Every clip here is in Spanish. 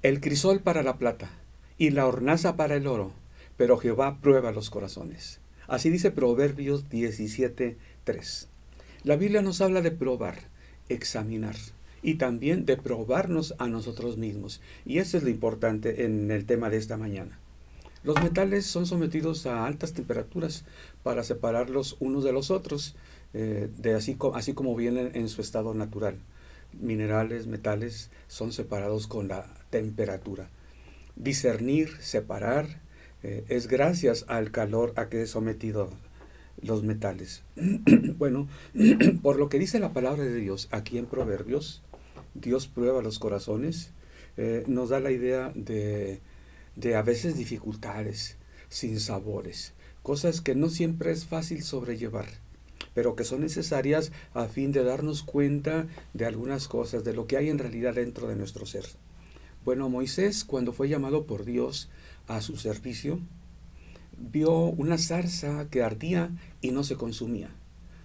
el crisol para la plata y la hornaza para el oro, pero Jehová prueba los corazones. Así dice Proverbios 17:3. La Biblia nos habla de probar, examinar y también de probarnos a nosotros mismos. Y eso es lo importante en el tema de esta mañana. Los metales son sometidos a altas temperaturas para separarlos unos de los otros, así como vienen en su estado natural. Minerales, metales son separados con la temperatura. Discernir, separar, es gracias al calor a que es sometido los metales. Bueno, por lo que dice la palabra de Dios aquí en Proverbios, Dios prueba los corazones, nos da la idea de a veces dificultades, sinsabores, cosas que no siempre es fácil sobrellevar, pero que son necesarias a fin de darnos cuenta de algunas cosas, de lo que hay en realidad dentro de nuestro ser. Bueno, Moisés, cuando fue llamado por Dios a su servicio, vio una zarza que ardía y no se consumía.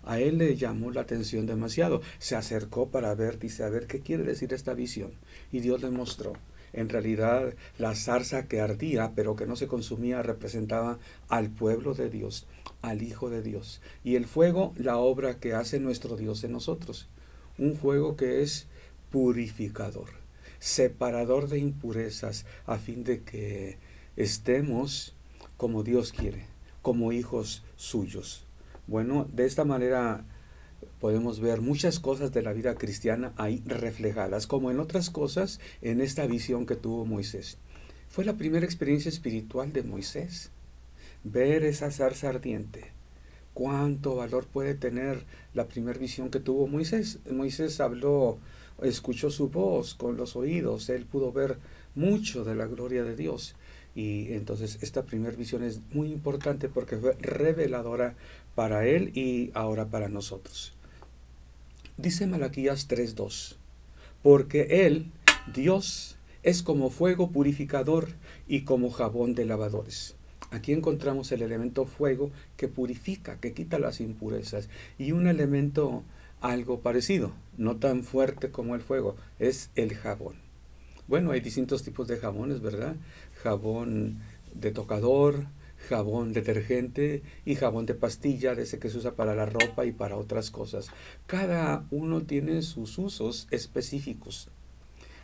A él le llamó la atención demasiado. Se acercó para ver, dice, a ver qué quiere decir esta visión. Y Dios le mostró. En realidad, la zarza que ardía, pero que no se consumía, representaba al pueblo de Dios, al Hijo de Dios. Y el fuego, la obra que hace nuestro Dios en nosotros. Un fuego que es purificador, separador de impurezas, a fin de que estemos como Dios quiere, como hijos suyos. Bueno, de esta manera podemos ver muchas cosas de la vida cristiana ahí reflejadas, como en otras cosas en esta visión que tuvo Moisés. Fue la primera experiencia espiritual de Moisés, ver esa zarza ardiente. ¿Cuánto valor puede tener la primera visión que tuvo Moisés? Moisés habló, escuchó su voz con los oídos, él pudo ver mucho de la gloria de Dios. Y entonces esta primera visión es muy importante porque fue reveladora para él y ahora para nosotros. Dice Malaquías 3:2, porque él, Dios, es como fuego purificador y como jabón de lavadores. Aquí encontramos el elemento fuego que purifica, que quita las impurezas, y un elemento algo parecido, no tan fuerte como el fuego, es el jabón. Bueno, hay distintos tipos de jabones, ¿verdad? Jabón de tocador, jabón detergente y jabón de pastilla, de ese que se usa para la ropa y para otras cosas. Cada uno tiene sus usos específicos.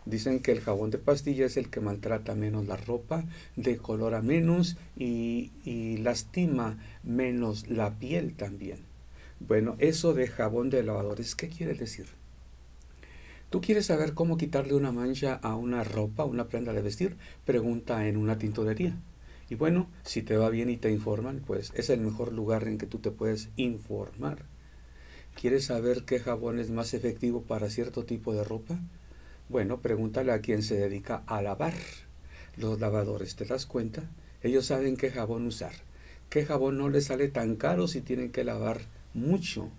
Dicen que el jabón de pastilla es el que maltrata menos la ropa, decolora menos y lastima menos la piel también. Bueno, eso de jabón de lavadores, ¿qué quiere decir? ¿Tú quieres saber cómo quitarle una mancha a una ropa, una prenda de vestir? Pregunta en una tintorería. Y bueno, si te va bien y te informan, pues es el mejor lugar en que tú te puedes informar. ¿Quieres saber qué jabón es más efectivo para cierto tipo de ropa? Bueno, pregúntale a quien se dedica a lavar. Los lavadores, ¿te das cuenta? Ellos saben qué jabón usar. ¿Qué jabón no les sale tan caro si tienen que lavar mucho?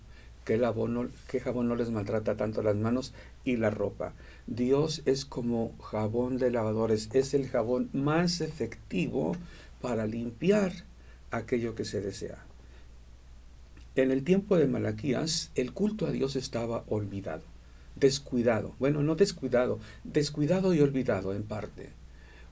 ¿Qué jabón no les maltrata tanto las manos y la ropa? Dios es como jabón de lavadores, es el jabón más efectivo para limpiar aquello que se desea. En el tiempo de Malaquías, el culto a Dios estaba olvidado, descuidado. Bueno, no descuidado, descuidado y olvidado en parte.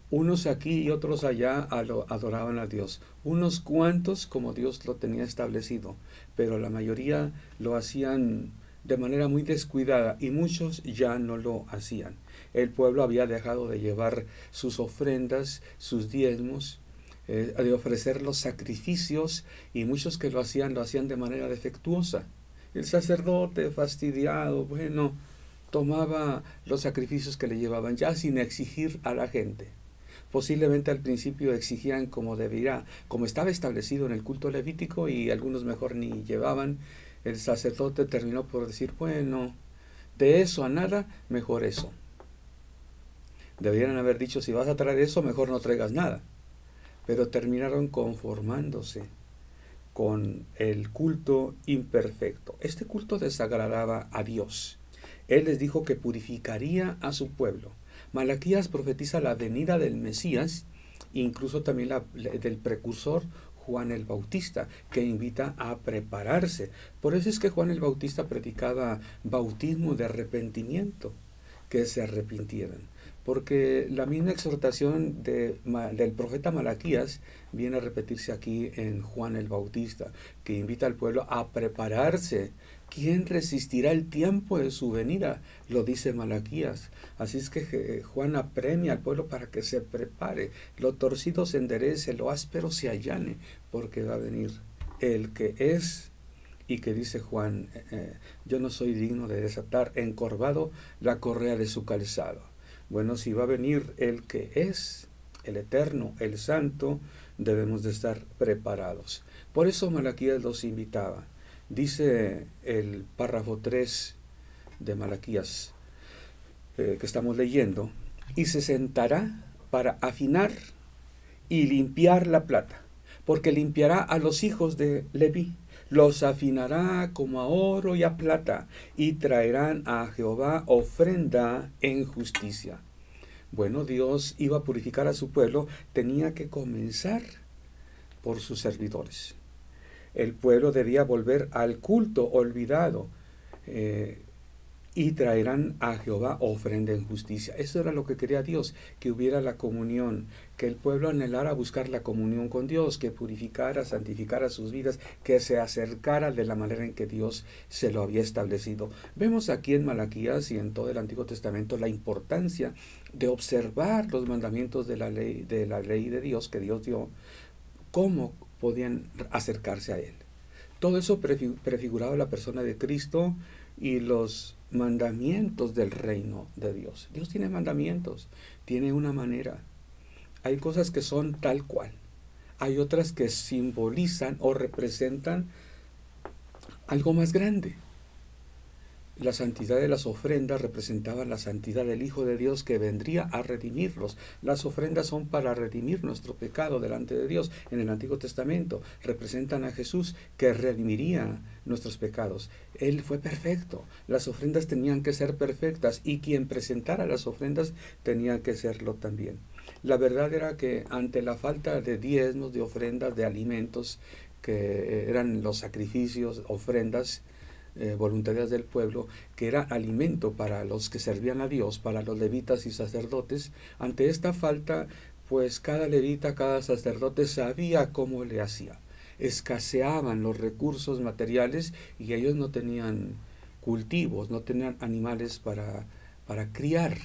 Unos aquí y otros allá adoraban a Dios. Unos cuantos como Dios lo tenía establecido, pero la mayoría lo hacían de manera muy descuidada y muchos ya no lo hacían. El pueblo había dejado de llevar sus ofrendas, sus diezmos, de ofrecer los sacrificios, y muchos que lo hacían de manera defectuosa. El sacerdote fastidiado, bueno, tomaba los sacrificios que le llevaban ya sin exigir a la gente. Posiblemente al principio exigían como debería, como estaba establecido en el culto levítico, y algunos mejor ni llevaban. El sacerdote terminó por decir, bueno, de eso a nada, mejor eso. Debieran haber dicho, si vas a traer eso, mejor no traigas nada. Pero terminaron conformándose con el culto imperfecto. Este culto desagradaba a Dios. Él les dijo que purificaría a su pueblo. Malaquías profetiza la venida del Mesías, incluso también del precursor Juan el Bautista, que invita a prepararse. Por eso es que Juan el Bautista predicaba bautismo de arrepentimiento, que se arrepintieran. porque la misma exhortación del profeta Malaquías viene a repetirse aquí en Juan el Bautista, que invita al pueblo a prepararse. ¿Quién resistirá el tiempo de su venida? Lo dice Malaquías. Así es que Juan apremia al pueblo para que se prepare. Lo torcido se enderece, lo áspero se allane, porque va a venir el que es, y que dice Juan, yo no soy digno de desatar encorvado la correa de su calzado. Bueno, si va a venir el que es, el eterno, el santo, debemos de estar preparados. Por eso Malaquías los invitaba. Dice el párrafo 3 de Malaquías que estamos leyendo, y se sentará para afinar y limpiar la plata, porque limpiará a los hijos de Leví, los afinará como a oro y a plata, y traerán a Jehová ofrenda en justicia. Bueno, Dios iba a purificar a su pueblo, tenía que comenzar por sus servidores. El pueblo debía volver al culto olvidado, y traerán a Jehová ofrenda en justicia. Eso era lo que quería Dios, que hubiera la comunión, que el pueblo anhelara buscar la comunión con Dios, que purificara, santificara sus vidas, que se acercara de la manera en que Dios se lo había establecido. Vemos aquí en Malaquías y en todo el Antiguo Testamento la importancia de observar los mandamientos de la ley de Dios que Dios dio, cómo podían acercarse a Él. Todo eso prefiguraba la persona de Cristo y los mandamientos del reino de Dios. Dios tiene mandamientos, tiene una manera. Hay cosas que son tal cual. Hay otras que simbolizan o representan algo más grande. La santidad de las ofrendas representaba la santidad del Hijo de Dios que vendría a redimirlos. Las ofrendas son para redimir nuestro pecado delante de Dios. En el Antiguo Testamento representan a Jesús que redimiría nuestros pecados. Él fue perfecto. Las ofrendas tenían que ser perfectas y quien presentara las ofrendas tenía que serlo también. La verdad era que ante la falta de diezmos, de ofrendas, de alimentos, que eran los sacrificios, ofrendas, voluntarias del pueblo, que era alimento para los que servían a Dios, para los levitas y sacerdotes. Ante esta falta, pues cada levita, cada sacerdote sabía cómo le hacía. Escaseaban los recursos materiales y ellos no tenían cultivos, no tenían animales para criar.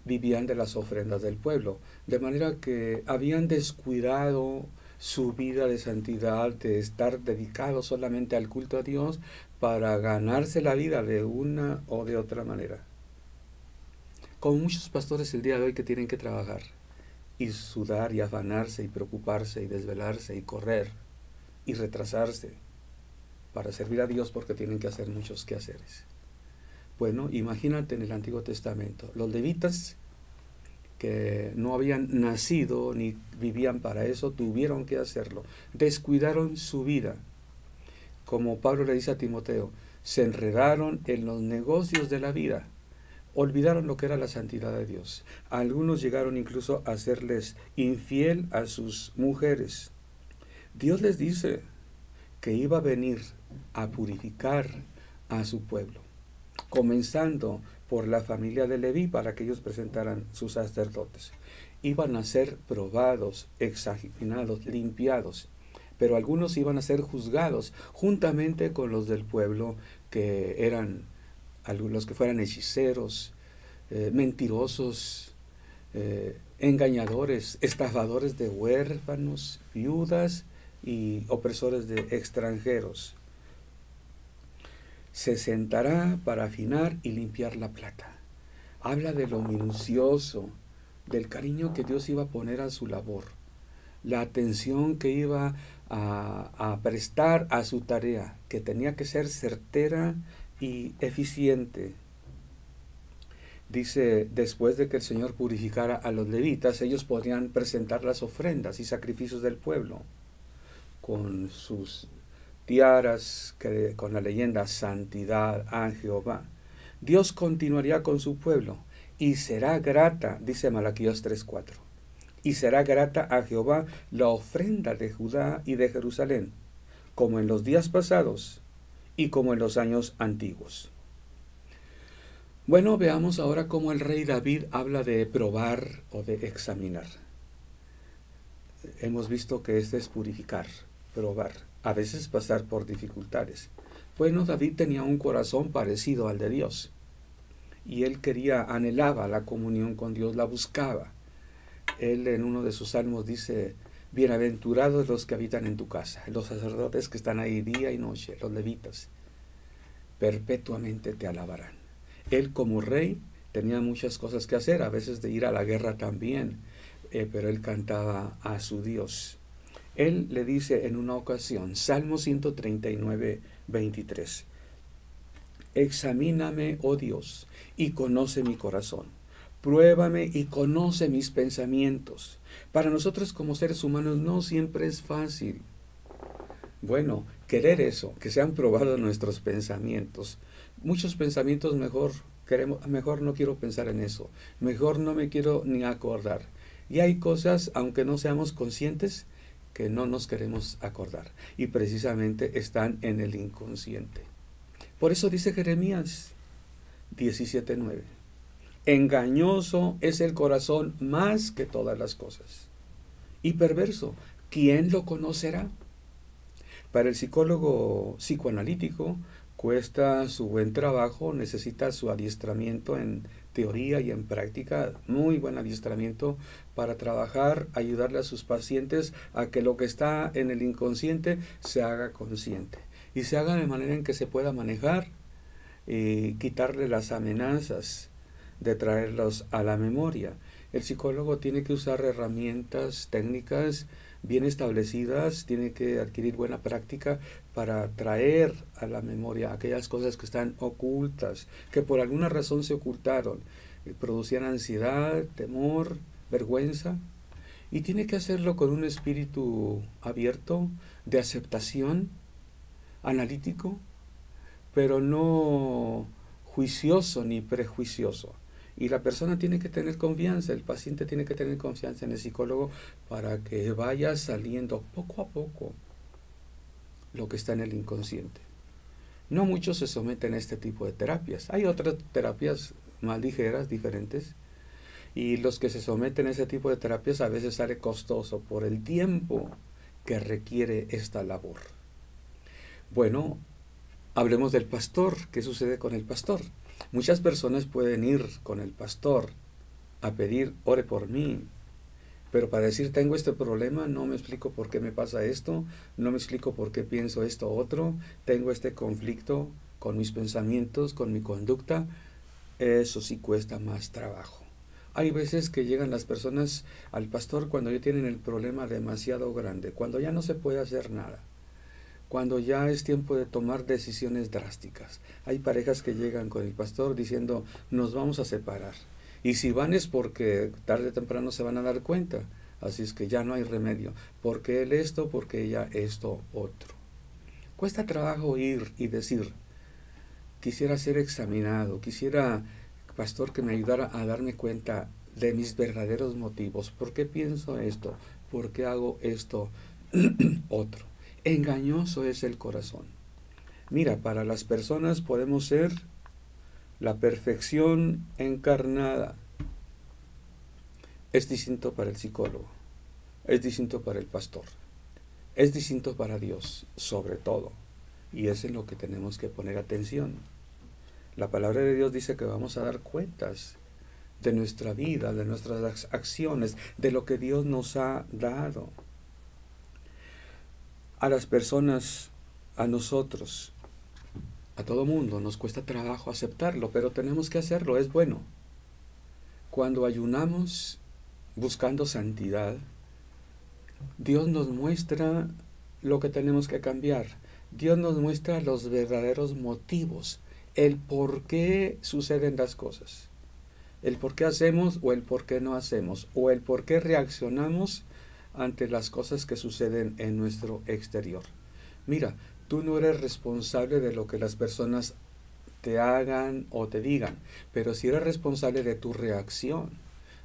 Vivían de las ofrendas del pueblo, de manera que habían descuidado su vida de santidad, de estar dedicado solamente al culto a Dios para ganarse la vida de una o de otra manera. Como muchos pastores el día de hoy que tienen que trabajar y sudar y afanarse y preocuparse y desvelarse y correr y retrasarse para servir a Dios porque tienen que hacer muchos quehaceres. Bueno, imagínate en el Antiguo Testamento, los levitas que no habían nacido ni vivían para eso, tuvieron que hacerlo. Descuidaron su vida. Como Pablo le dice a Timoteo, se enredaron en los negocios de la vida. Olvidaron lo que era la santidad de Dios. Algunos llegaron incluso a serles infiel a sus mujeres. Dios les dice que iba a venir a purificar a su pueblo, comenzando por la familia de Leví para que ellos presentaran sus sacerdotes. Iban a ser probados, examinados, limpiados, pero algunos iban a ser juzgados juntamente con los del pueblo que eran algunos que fueran hechiceros, mentirosos, engañadores, estafadores de huérfanos, viudas y opresores de extranjeros. Se sentará para afinar y limpiar la plata. Habla de lo minucioso, del cariño que Dios iba a poner a su labor, la atención que iba a prestar a su tarea, que tenía que ser certera y eficiente. Dice, después de que el Señor purificara a los levitas, ellos podrían presentar las ofrendas y sacrificios del pueblo con sus tiaras, con la leyenda santidad a Jehová. Dios continuaría con su pueblo y será grata, dice Malaquías 3:4, y será grata a Jehová la ofrenda de Judá y de Jerusalén, como en los días pasados y como en los años antiguos. Bueno, veamos ahora cómo el rey David habla de probar o de examinar. Hemos visto que este es purificar, probar, a veces pasar por dificultades. Bueno, David tenía un corazón parecido al de Dios. Y él anhelaba la comunión con Dios, la buscaba. Él en uno de sus salmos dice: bienaventurados los que habitan en tu casa, los sacerdotes que están ahí día y noche, los levitas, perpetuamente te alabarán. Él como rey tenía muchas cosas que hacer, a veces de ir a la guerra también, pero él cantaba a su Dios. Él le dice en una ocasión, Salmo 139, 23, examíname, oh Dios, y conoce mi corazón. Pruébame y conoce mis pensamientos. Para nosotros como seres humanos no siempre es fácil. Bueno, querer eso, que sean probados nuestros pensamientos. Muchos pensamientos mejor no quiero pensar en eso. Mejor no me quiero ni acordar. Y hay cosas, aunque no seamos conscientes, que no nos queremos acordar. Y precisamente están en el inconsciente. Por eso dice Jeremías 17:9. Engañoso es el corazón más que todas las cosas. Y perverso, ¿quién lo conocerá? Para el psicólogo psicoanalítico cuesta su buen trabajo, necesita su adiestramiento en teoría y en práctica, muy buen adiestramiento para trabajar, ayudarle a sus pacientes a que lo que está en el inconsciente se haga consciente y se haga de manera en que se pueda manejar y quitarle las amenazas de traerlos a la memoria. El psicólogo tiene que usar herramientas técnicas bien establecidas, tiene que adquirir buena práctica para traer a la memoria aquellas cosas que están ocultas, que por alguna razón se ocultaron, producían ansiedad, temor, vergüenza, y tiene que hacerlo con un espíritu abierto, de aceptación, analítico, pero no juicioso ni prejuicioso. Y la persona tiene que tener confianza, el paciente tiene que tener confianza en el psicólogo para que vaya saliendo poco a poco lo que está en el inconsciente. No muchos se someten a este tipo de terapias. Hay otras terapias más ligeras, diferentes, y los que se someten a ese tipo de terapias a veces sale costoso por el tiempo que requiere esta labor. Bueno, hablemos del pastor. ¿Qué sucede con el pastor? Muchas personas pueden ir con el pastor a pedir, ore por mí, pero para decir tengo este problema, no me explico por qué me pasa esto, no me explico por qué pienso esto otro, tengo este conflicto con mis pensamientos, con mi conducta, eso sí cuesta más trabajo. Hay veces que llegan las personas al pastor cuando ya tienen el problema demasiado grande, cuando ya no se puede hacer nada, cuando ya es tiempo de tomar decisiones drásticas. Hay parejas que llegan con el pastor diciendo, nos vamos a separar. Y si van es porque tarde o temprano se van a dar cuenta. Así es que ya no hay remedio. Porque él esto, porque ella esto otro. Cuesta trabajo ir y decir, quisiera ser examinado, quisiera, pastor, que me ayudara a darme cuenta de mis verdaderos motivos. ¿Por qué pienso esto? ¿Por qué hago esto otro? Engañoso es el corazón. Mira, para las personas podemos ser la perfección encarnada. Es distinto para el psicólogo, es distinto para el pastor, es distinto para Dios, sobre todo. Y es en lo que tenemos que poner atención. La palabra de Dios dice que vamos a dar cuentas de nuestra vida, de nuestras acciones, de lo que Dios nos ha dado. A las personas, a nosotros, a todo mundo nos cuesta trabajo aceptarlo, pero tenemos que hacerlo, es bueno. Cuando ayunamos buscando santidad, Dios nos muestra lo que tenemos que cambiar. Dios nos muestra los verdaderos motivos, el por qué suceden las cosas, el por qué hacemos o el por qué no hacemos, o el por qué reaccionamos ante las cosas que suceden en nuestro exterior. Mira, tú no eres responsable de lo que las personas te hagan o te digan, pero sí eres responsable de tu reacción.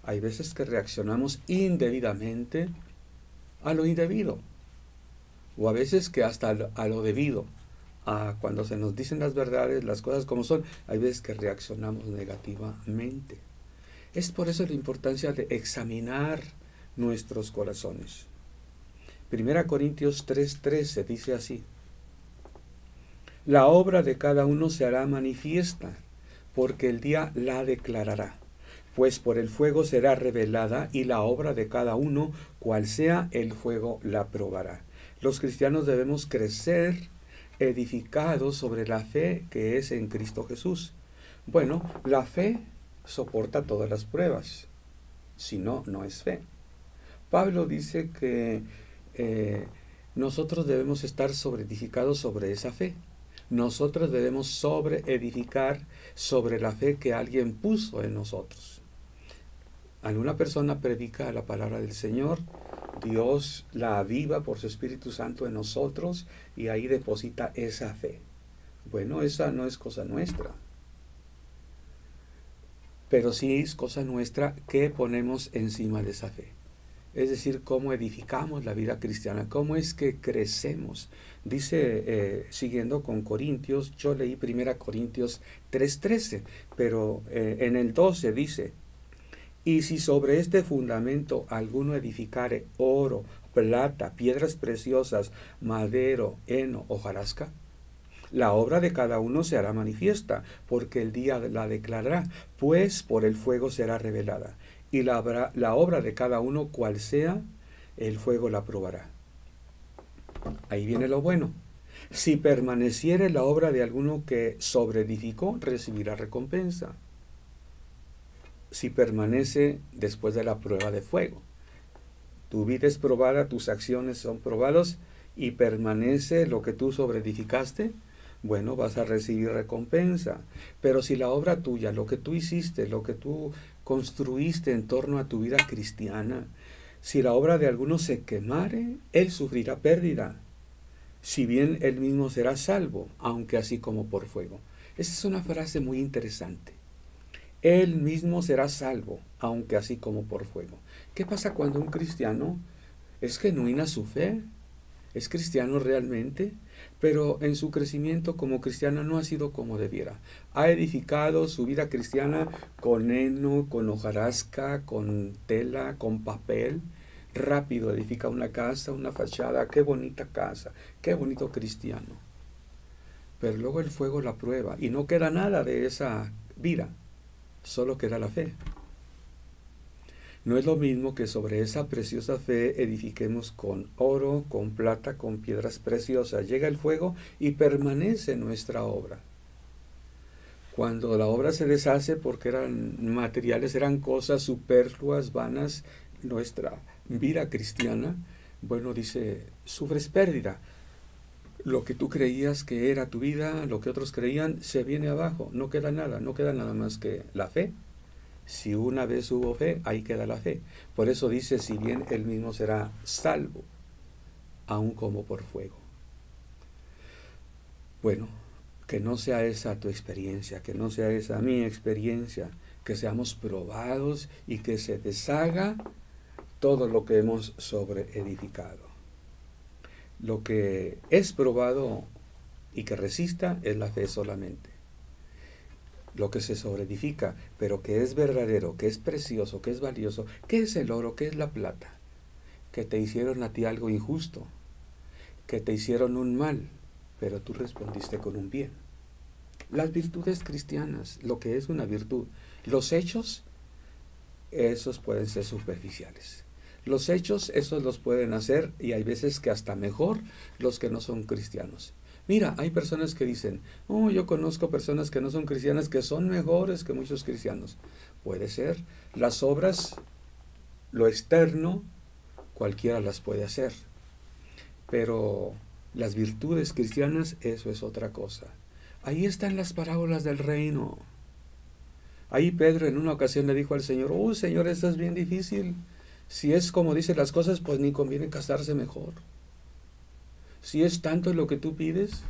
Hay veces que reaccionamos indebidamente a lo indebido, o a veces que hasta a lo debido. cuando se nos dicen las verdades, las cosas como son, hay veces que reaccionamos negativamente. Es por eso la importancia de examinar nuestros corazones. 1 Corintios 3:13 dice así: la obra de cada uno se hará manifiesta, porque el día la declarará, pues por el fuego será revelada, y la obra de cada uno, cual sea, el fuego la probará. Los cristianos debemos crecer edificados sobre la fe que es en Cristo Jesús. Bueno, la fe soporta todas las pruebas, si no, no es fe. Pablo dice que nosotros debemos estar edificados sobre esa fe. Nosotros debemos edificar sobre la fe que alguien puso en nosotros. Alguna persona predica la palabra del Señor, Dios la aviva por su Espíritu Santo en nosotros y ahí deposita esa fe. Bueno, esa no es cosa nuestra, pero sí es cosa nuestra que ponemos encima de esa fe. Es decir, cómo edificamos la vida cristiana, cómo es que crecemos. Dice, siguiendo con Corintios, yo leí 1 Corintios 3:13, pero en el 12 dice: y si sobre este fundamento alguno edificare oro, plata, piedras preciosas, madero, heno, hojarasca, la obra de cada uno se hará manifiesta, porque el día la declarará, pues por el fuego será revelada. Y la obra de cada uno, cual sea, el fuego la probará. Ahí viene lo bueno. Si permaneciere la obra de alguno que sobreedificó, recibirá recompensa. Si permanece después de la prueba de fuego. Tu vida es probada, tus acciones son probadas y permanece lo que tú sobreedificaste, bueno, vas a recibir recompensa. Pero si la obra tuya, lo que tú hiciste, lo que tú construiste en torno a tu vida cristiana, si la obra de alguno se quemare, él sufrirá pérdida, si bien él mismo será salvo, aunque así como por fuego. Esa es una frase muy interesante. Él mismo será salvo, aunque así como por fuego. ¿Qué pasa cuando un cristiano es genuina su fe? ¿Es cristiano realmente? Pero en su crecimiento como cristiano no ha sido como debiera. Ha edificado su vida cristiana con heno, con hojarasca, con tela, con papel. Rápido edifica una casa, una fachada. ¡Qué bonita casa! ¡Qué bonito cristiano! Pero luego el fuego la prueba y no queda nada de esa vida. Solo queda la fe. No es lo mismo que sobre esa preciosa fe edifiquemos con oro, con plata, con piedras preciosas. Llega el fuego y permanece nuestra obra. Cuando la obra se deshace porque eran materiales, eran cosas superfluas, vanas, nuestra vida cristiana, bueno, dice, sufres pérdida. Lo que tú creías que era tu vida, lo que otros creían, se viene abajo. No queda nada más que la fe. Si una vez hubo fe, ahí queda la fe. Por eso dice, si bien él mismo será salvo, aun como por fuego. Bueno, que no sea esa tu experiencia, que no sea esa mi experiencia, que seamos probados y que se deshaga todo lo que hemos sobreedificado. Lo que es probado y que resista es la fe solamente. Lo que se sobreedifica, pero que es verdadero, que es precioso, que es valioso, ¿qué es el oro? ¿Qué es la plata? Que te hicieron a ti algo injusto, que te hicieron un mal, pero tú respondiste con un bien. Las virtudes cristianas, lo que es una virtud, los hechos, esos pueden ser superficiales. Los hechos, esos los pueden hacer, y hay veces que hasta mejor, los que no son cristianos. Mira, hay personas que dicen, oh, yo conozco personas que no son cristianas que son mejores que muchos cristianos. Puede ser. Las obras, lo externo, cualquiera las puede hacer. Pero las virtudes cristianas, eso es otra cosa. Ahí están las parábolas del reino. Ahí Pedro en una ocasión le dijo al Señor, oh, Señor, esto es bien difícil. Si es como dicen las cosas, pues ni conviene casarse mejor. Si es tanto lo que tú pides,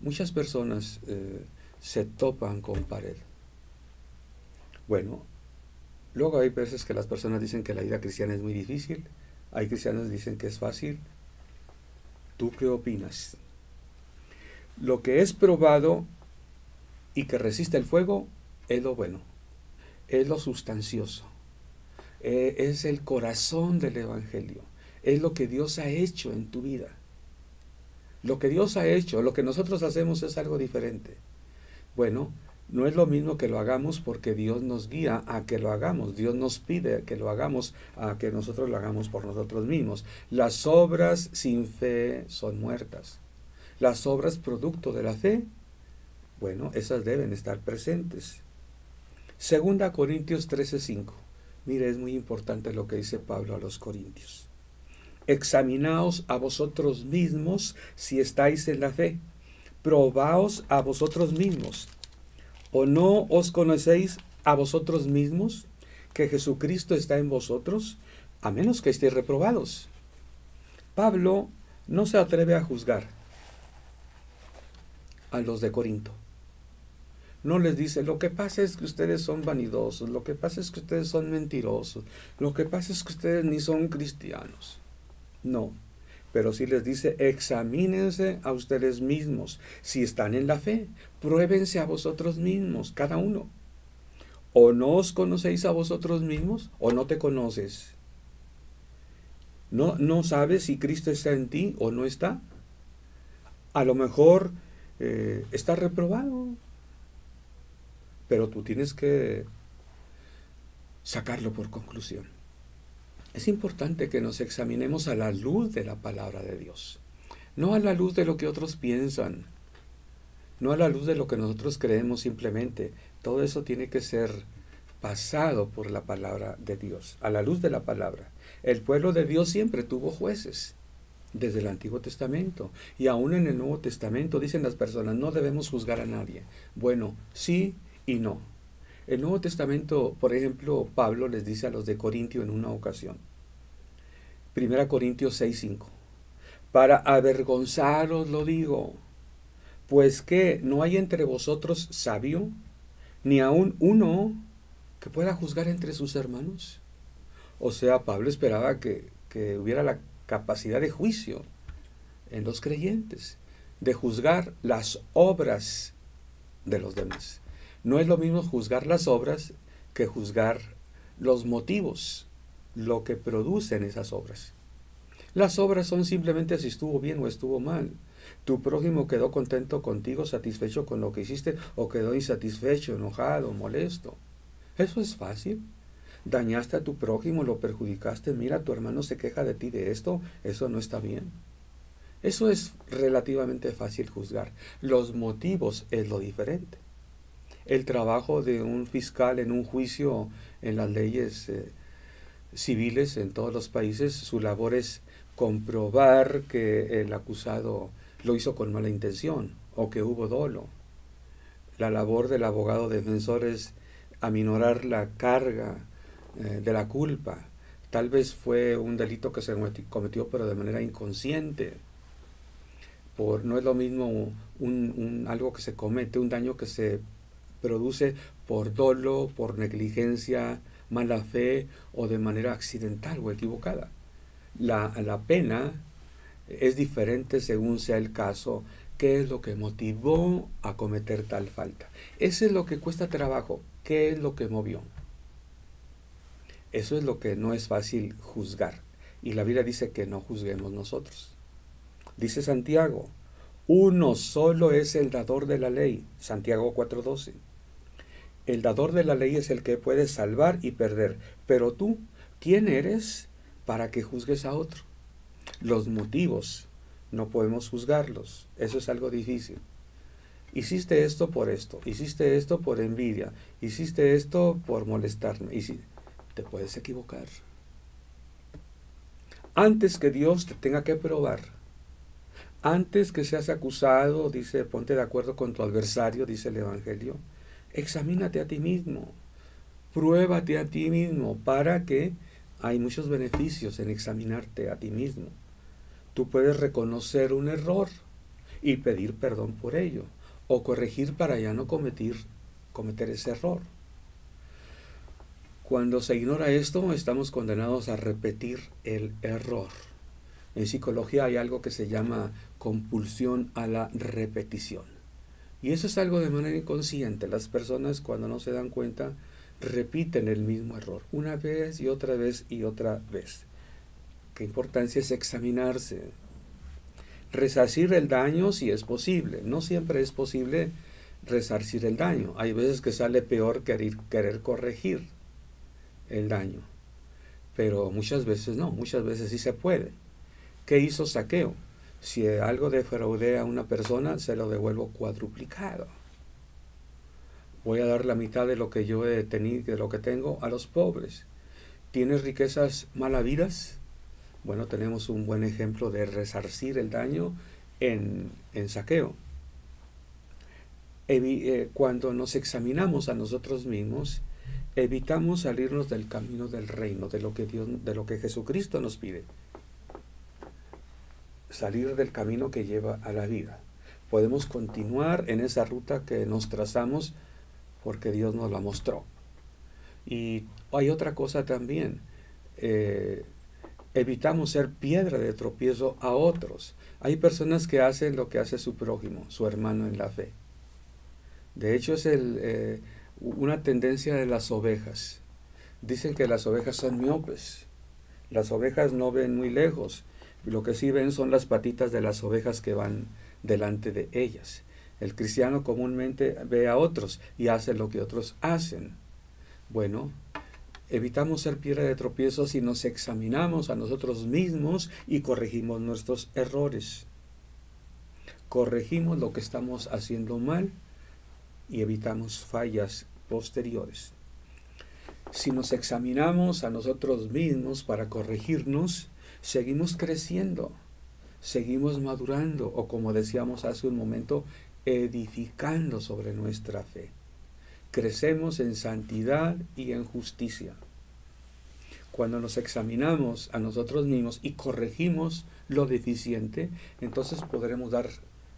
muchas personas se topan con pared. Bueno, luego hay veces que las personas dicen que la vida cristiana es muy difícil, hay cristianos que dicen que es fácil. ¿Tú qué opinas? Lo que es probado y que resiste el fuego es lo bueno, es lo sustancioso, es el corazón del Evangelio, es lo que Dios ha hecho en tu vida. Lo que Dios ha hecho, lo que nosotros hacemos es algo diferente. Bueno, no es lo mismo que lo hagamos porque Dios nos guía a que lo hagamos. Dios nos pide que lo hagamos a que nosotros lo hagamos por nosotros mismos. Las obras sin fe son muertas. Las obras producto de la fe, bueno, esas deben estar presentes. Segunda Corintios 13:5. Mire, es muy importante lo que dice Pablo a los Corintios. Examinaos a vosotros mismos si estáis en la fe. Probaos a vosotros mismos. ¿O no os conocéis a vosotros mismos que Jesucristo está en vosotros, a menos que estéis reprobados? Pablo no se atreve a juzgar a los de Corinto. No les dice, lo que pasa es que ustedes son vanidosos, lo que pasa es que ustedes son mentirosos, lo que pasa es que ustedes ni son cristianos. No, pero sí les dice, examínense a ustedes mismos. Si están en la fe, pruébense a vosotros mismos, cada uno. ¿O no os conocéis a vosotros mismos? ¿O no te conoces? ¿No sabes si Cristo está en ti o no está? A lo mejor está reprobado, pero tú tienes que sacarlo por conclusión. Es importante que nos examinemos a la luz de la palabra de Dios, no a la luz de lo que otros piensan, no a la luz de lo que nosotros creemos simplemente. Todo eso tiene que ser pasado por la palabra de Dios, a la luz de la palabra. El pueblo de Dios siempre tuvo jueces, desde el Antiguo Testamento, y aún en el Nuevo Testamento dicen las personas, no debemos juzgar a nadie. Bueno, sí y no. El Nuevo Testamento, por ejemplo, Pablo les dice a los de Corintio en una ocasión, 1 Corintios 6:5, para avergonzaros lo digo, pues que no hay entre vosotros sabio, ni aun uno que pueda juzgar entre sus hermanos. O sea, Pablo esperaba que hubiera la capacidad de juicio en los creyentes, de juzgar las obras de los demás. No es lo mismo juzgar las obras que juzgar los motivos, lo que producen esas obras. Las obras son simplemente si estuvo bien o estuvo mal. Tu prójimo quedó contento contigo, satisfecho con lo que hiciste, o quedó insatisfecho, enojado, molesto. Eso es fácil. Dañaste a tu prójimo, lo perjudicaste, mira, tu hermano se queja de ti de esto, eso no está bien. Eso es relativamente fácil juzgar. Los motivos es lo diferente. El trabajo de un fiscal en un juicio en las leyes civiles en todos los países, su labor es comprobar que el acusado lo hizo con mala intención o que hubo dolo. La labor del abogado defensor es aminorar la carga de la culpa. Tal vez fue un delito que se cometió pero de manera inconsciente. No es lo mismo algo que se comete, un daño que se produce por dolo, por negligencia, mala fe o de manera accidental o equivocada. La pena es diferente según sea el caso. ¿Qué es lo que motivó a cometer tal falta? Eso es lo que cuesta trabajo. ¿Qué es lo que movió? Eso es lo que no es fácil juzgar. Y la Biblia dice que no juzguemos nosotros. Dice Santiago, uno solo es el dador de la ley. Santiago 4:12. El dador de la ley es el que puede salvar y perder. Pero tú, ¿quién eres para que juzgues a otro? Los motivos no podemos juzgarlos. Eso es algo difícil. Hiciste esto por esto. Hiciste esto por envidia. Hiciste esto por molestarme. Y si te puedes equivocar. Antes que Dios te tenga que probar, antes que seas acusado, dice, ponte de acuerdo con tu adversario, dice el Evangelio, examínate a ti mismo, pruébate a ti mismo, para que hay muchos beneficios en examinarte a ti mismo. Tú puedes reconocer un error y pedir perdón por ello, o corregir para ya no cometer ese error. Cuando se ignora esto, estamos condenados a repetir el error. En psicología hay algo que se llama compulsión a la repetición. Y eso es algo de manera inconsciente. Las personas, cuando no se dan cuenta, repiten el mismo error una vez y otra vez y otra vez. Qué importancia es examinarse. Resarcir el daño si es posible. No siempre es posible resarcir el daño. Hay veces que sale peor querer corregir el daño. Pero muchas veces no, muchas veces sí se puede. ¿Qué hizo Zaqueo? Si algo defraudé a una persona, se lo devuelvo cuadruplicado. Voy a dar la mitad de lo que yo he tenido, de lo que tengo, a los pobres. ¿Tienes riquezas mal habidas? Bueno, tenemos un buen ejemplo de resarcir el daño en Zaqueo. Cuando nos examinamos a nosotros mismos, evitamos salirnos del camino del reino, de lo que Jesucristo nos pide. Salir del camino que lleva a la vida. Podemos continuar en esa ruta que nos trazamos porque Dios nos la mostró. Y hay otra cosa también. Evitamos ser piedra de tropiezo a otros. Hay personas que hacen lo que hace su prójimo, su hermano en la fe. De hecho, es una tendencia de las ovejas. Dicen que las ovejas son miopes. Las ovejas no ven muy lejos. Lo que sí ven son las patitas de las ovejas que van delante de ellas. El cristiano comúnmente ve a otros y hace lo que otros hacen. Bueno, evitamos ser piedra de tropiezo si nos examinamos a nosotros mismos y corregimos nuestros errores. Corregimos lo que estamos haciendo mal y evitamos fallas posteriores. Si nos examinamos a nosotros mismos para corregirnos, seguimos creciendo, seguimos madurando o, como decíamos hace un momento, edificando sobre nuestra fe. Crecemos en santidad y en justicia. Cuando nos examinamos a nosotros mismos y corregimos lo deficiente, entonces podremos dar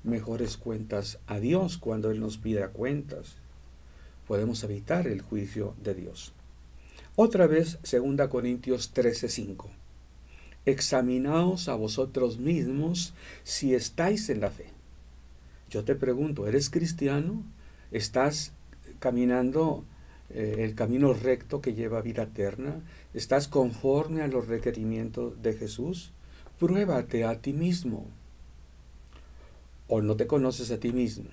mejores cuentas a Dios cuando Él nos pida cuentas. Podemos evitar el juicio de Dios. Otra vez, 2 Corintios 13:5. Examinaos a vosotros mismos si estáis en la fe. Yo te pregunto, ¿eres cristiano? ¿Estás caminando el camino recto que lleva a vida eterna? ¿Estás conforme a los requerimientos de Jesús? Pruébate a ti mismo. ¿O no te conoces a ti mismo?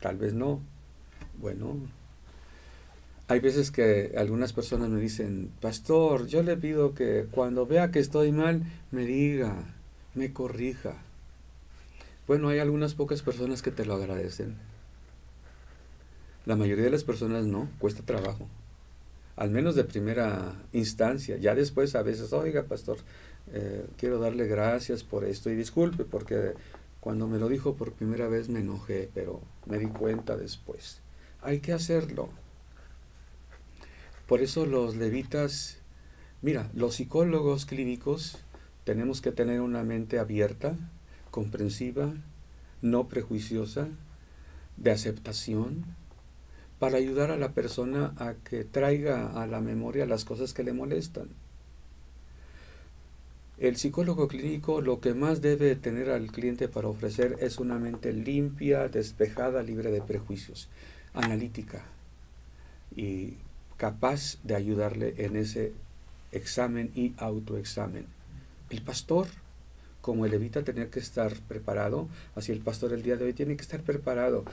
Tal vez no. Bueno, hay veces que algunas personas me dicen, pastor, yo le pido que cuando vea que estoy mal, me diga, me corrija. Bueno, hay algunas pocas personas que te lo agradecen. La mayoría de las personas no, cuesta trabajo. Al menos de primera instancia. Ya después a veces, oiga, pastor, quiero darle gracias por esto y disculpe porque cuando me lo dijo por primera vez me enojé, pero me di cuenta después. Hay que hacerlo. Por eso los levitas, mira, los psicólogos clínicos tenemos que tener una mente abierta, comprensiva, no prejuiciosa, de aceptación, para ayudar a la persona a que traiga a la memoria las cosas que le molestan. El psicólogo clínico lo que más debe tener al cliente para ofrecer es una mente limpia, despejada, libre de prejuicios, analítica y capaz de ayudarle en ese examen y autoexamen. El pastor, como él evita tener que estar preparado, así el pastor el día de hoy tiene que estar preparado,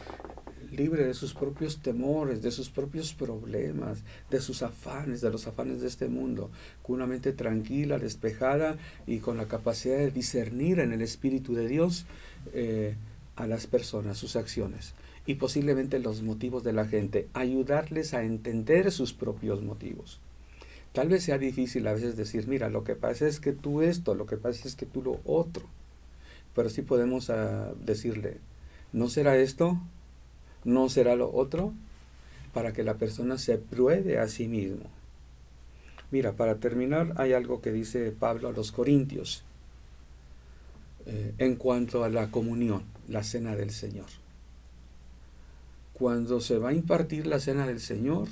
libre de sus propios temores, de sus propios problemas, de sus afanes, de los afanes de este mundo, con una mente tranquila, despejada y con la capacidad de discernir en el Espíritu de Dios a las personas, sus acciones y posiblemente los motivos de la gente, ayudarles a entender sus propios motivos. Tal vez sea difícil a veces decir, mira, lo que pasa es que tú esto, lo que pasa es que tú lo otro, pero sí podemos decirle, ¿no será esto? ¿No será lo otro? Para que la persona se pruebe a sí mismo. Mira, para terminar, hay algo que dice Pablo a los Corintios en cuanto a la comunión, la cena del Señor. Cuando se va a impartir la cena del Señor,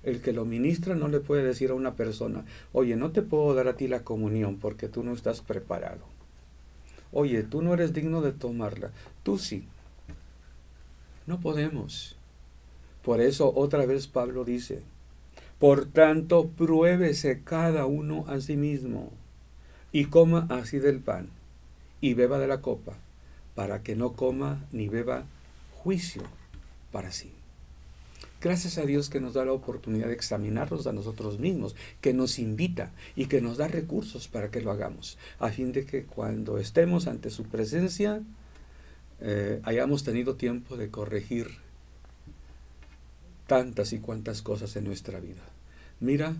El que lo ministra no le puede decir a una persona, oye, no te puedo dar a ti la comunión porque tú no estás preparado. Oye, tú no eres digno de tomarla. Tú sí. No podemos. Por eso otra vez Pablo dice, por tanto, pruébese cada uno a sí mismo y coma así del pan y beba de la copa, para que no coma ni beba juicio para sí. Gracias a Dios que nos da la oportunidad de examinarnos a nosotros mismos, que nos invita y que nos da recursos para que lo hagamos, a fin de que cuando estemos ante su presencia, hayamos tenido tiempo de corregir tantas y cuantas cosas en nuestra vida. Mira,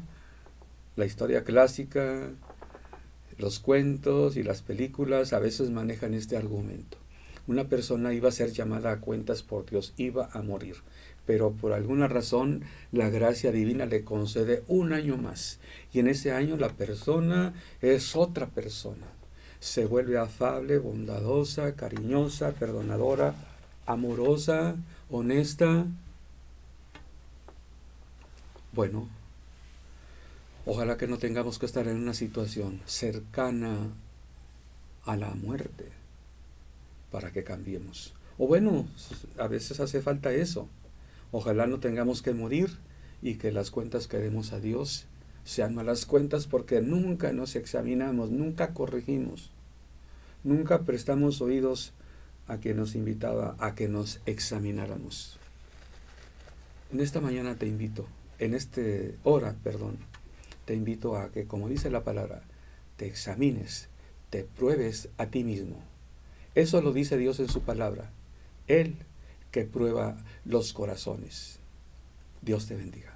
la historia clásica, los cuentos y las películas a veces manejan este argumento. Una persona iba a ser llamada a cuentas por Dios, iba a morir, pero por alguna razón la gracia divina le concede un año más, y en ese año la persona es otra persona. Se vuelve afable, bondadosa, cariñosa, perdonadora, amorosa, honesta. Bueno, ojalá que no tengamos que estar en una situación cercana a la muerte para que cambiemos. O bueno, a veces hace falta eso. Ojalá no tengamos que morir y que las cuentas que demos a Dios sean malas cuentas, porque nunca nos examinamos, nunca corregimos, nunca prestamos oídos a quien nos invitaba a que nos examináramos. En esta mañana te invito, te invito a que, como dice la palabra, te examines, te pruebes a ti mismo. Eso lo dice Dios en su palabra. Él que prueba los corazones. Dios te bendiga.